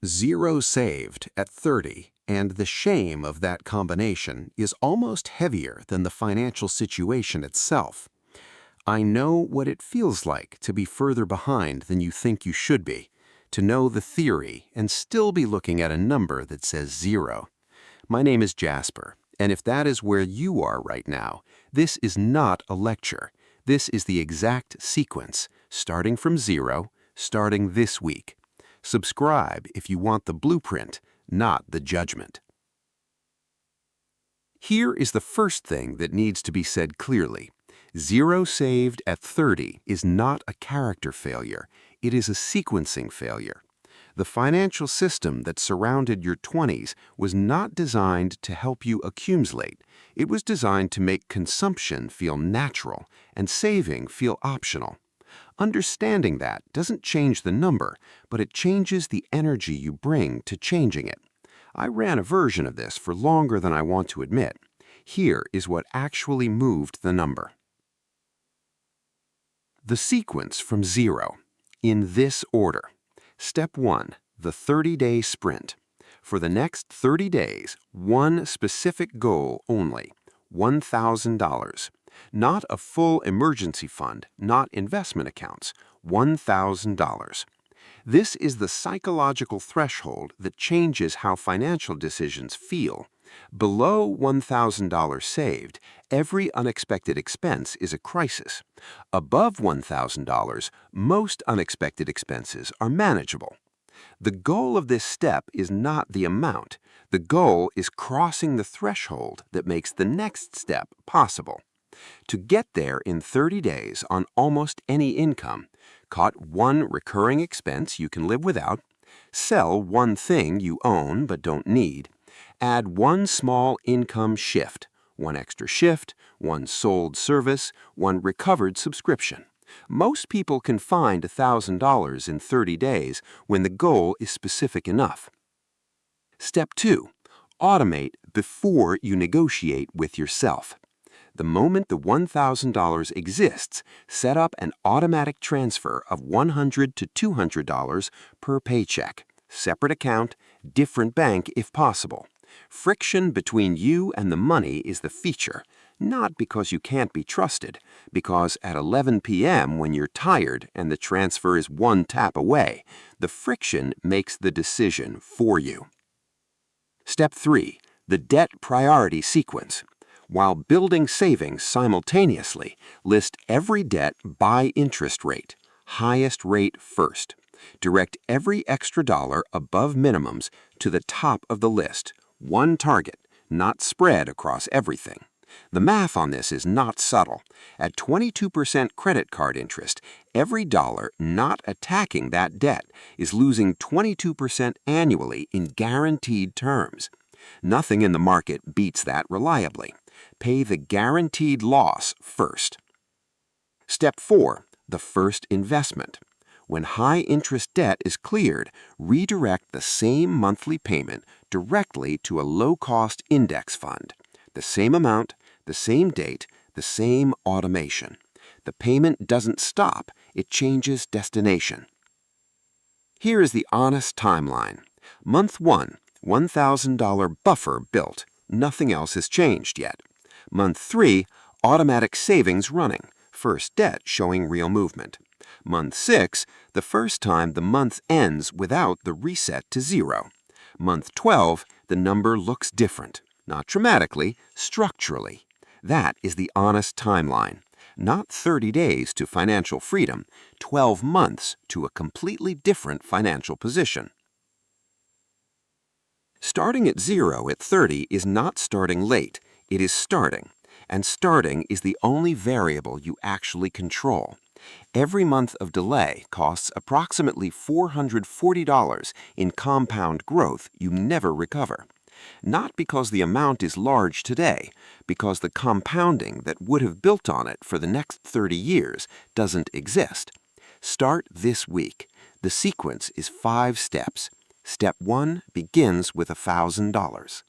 Zero saved at 30, and the shame of that combination is almost heavier than the financial situation itself. I know what it feels like to be further behind than you think you should be, to know the theory and still be looking at a number that says zero. My name is Jasper, and if that is where you are right now, this is not a lecture. This is the exact sequence, starting from zero, starting this week. Subscribe if you want the blueprint, not the judgment. Here is the first thing that needs to be said clearly. Zero saved at 30 is not a character failure. It is a sequencing failure. The financial system that surrounded your 20s was not designed to help you accumulate. It was designed to make consumption feel natural and saving feel optional. Understanding that doesn't change the number, but it changes the energy you bring to changing it. I ran a version of this for longer than I want to admit. Here is what actually moved the number. The sequence from zero, in this order. Step 1, the 30-day sprint. For the next 30 days, one specific goal only, $1,000. Not a full emergency fund, not investment accounts, $1,000. This is the psychological threshold that changes how financial decisions feel. Below $1,000 saved, every unexpected expense is a crisis. Above $1,000, most unexpected expenses are manageable. The goal of this step is not the amount. The goal is crossing the threshold that makes the next step possible. To get there in 30 days on almost any income, cut one recurring expense you can live without, sell one thing you own but don't need, add one small income shift, one extra shift, one sold service, one recovered subscription. Most people can find $1,000 in 30 days when the goal is specific enough. Step 2. Automate before you negotiate with yourself. The moment the $1,000 exists, set up an automatic transfer of $100 to $200 per paycheck. Separate account, different bank if possible. Friction between you and the money is the feature, not because you can't be trusted, because at 11 p.m. when you're tired and the transfer is one tap away, the friction makes the decision for you. Step 3. The debt priority sequence. While building savings simultaneously, list every debt by interest rate, highest rate first. Direct every extra dollar above minimums to the top of the list, one target, not spread across everything. The math on this is not subtle. At 22% credit card interest, every dollar not attacking that debt is losing 22% annually in guaranteed terms. Nothing in the market beats that reliably. Pay the guaranteed loss first. Step 4. The first investment. When high-interest debt is cleared, redirect the same monthly payment directly to a low-cost index fund. The same amount, the same date, the same automation. The payment doesn't stop, it changes destination. Here is the honest timeline. Month 1, $1,000 buffer built. Nothing else has changed yet. Month 3, automatic savings running. First debt showing real movement. Month 6, the first time the month ends without the reset to zero. Month 12, the number looks different. Not dramatically, structurally. That is the honest timeline. Not 30 days to financial freedom, 12 months to a completely different financial position. Starting at zero at 30 is not starting late, it is starting. And starting is the only variable you actually control. Every month of delay costs approximately $440 in compound growth you never recover. Not because the amount is large today, because the compounding that would have built on it for the next 30 years doesn't exist. Start this week. The sequence is 5 steps. Step 1 begins with $1,000.